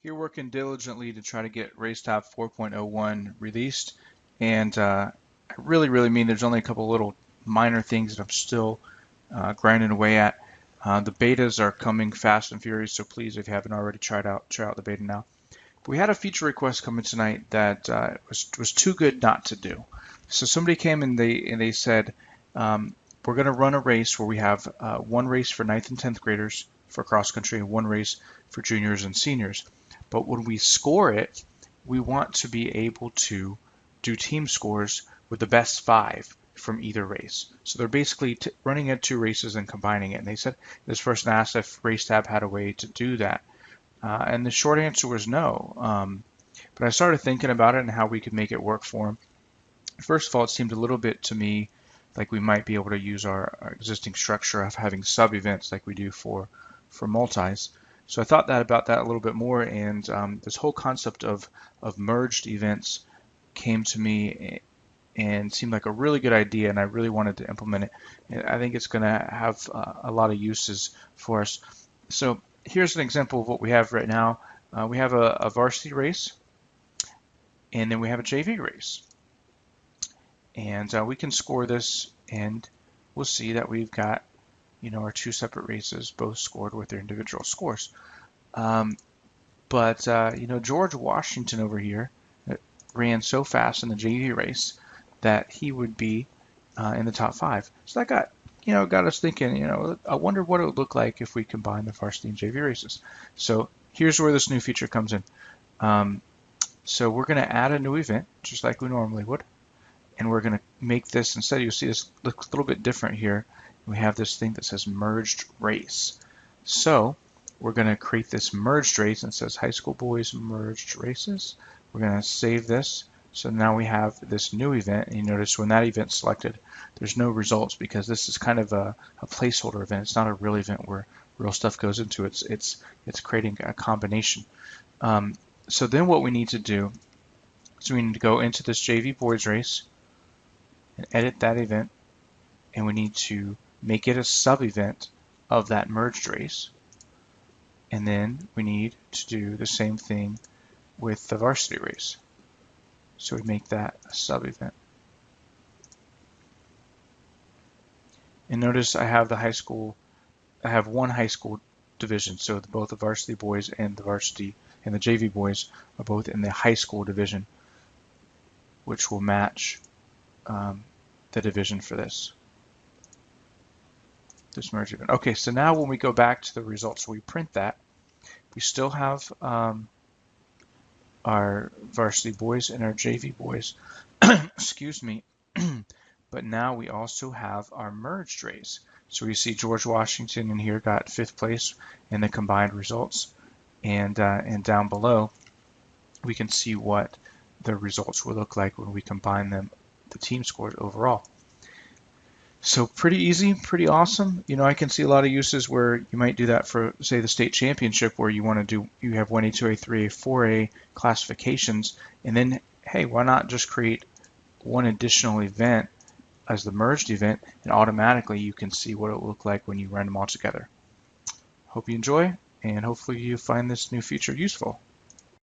Here working diligently to try to get RaceTab 4.01 released, and I really mean there's only a couple little minor things that I'm still grinding away at. The betas are coming fast and furious, so please, if you haven't already, try out the beta now. But we had a feature request coming tonight that was too good not to do. So somebody came and they said we're going to run a race where we have one race for 9th and 10th graders for cross country and one race for juniors and seniors. But when we score it, we want to be able to do team scores with the best 5 from either race. So they're basically running at 2 races and combining it. And they said, this person asked if RaceTab had a way to do that. And the short answer was no. But I started thinking about it and how we could make it work for them. First of all, it seemed a little bit to me like we might be able to use our existing structure of having sub-events like we do for multis. So I thought about that a little bit more, and this whole concept of merged events came to me and seemed like a really good idea, and I really wanted to implement it. And I think it's going to have a lot of uses for us. So here's an example of what we have right now. We have a varsity race, and then we have a JV race. And we can score this, and we'll see that we've got our 2 separate races, both scored with their individual scores. But George Washington over here ran so fast in the JV race that he would be in the top 5. So that got us thinking, I wonder what it would look like if we combine the varsity and JV races. So here's where this new feature comes in. So we're going to add a new event, just like we normally would. And we're going to make this, instead you'll see this looks a little bit different here. We have this thing that says merged race. So we're going to create this merged race, and it says high school boys merged races. We're going to save this. So now we have this new event, and you notice when that event's selected, there's no results because this is kind of a placeholder event. It's not a real event where real stuff goes into it. It's creating a combination. So then what we need to do is we need to go into this JV boys race and edit that event, and we need to make it a sub-event of that merged race. And then we need to do the same thing with the varsity race. So we make that a sub-event. And notice I have one high school division. So both the varsity boys and the varsity and the JV boys are both in the high school division, which will match the division for this merge event. Okay, so now when we go back to the results, we print that. We still have our varsity boys and our JV boys, excuse me, but now we also have our merged race. So we see George Washington in here got 5th place in the combined results, and down below we can see what the results will look like when we combine them, the team scores overall. So pretty easy, pretty awesome. I can see a lot of uses where you might do that for, say, the state championship, where you have 1A, 2A, 3A, 4A classifications, and then, hey, why not just create one additional event as the merged event, and automatically you can see what it will look like when you run them all together. Hope you enjoy, and hopefully you find this new feature useful.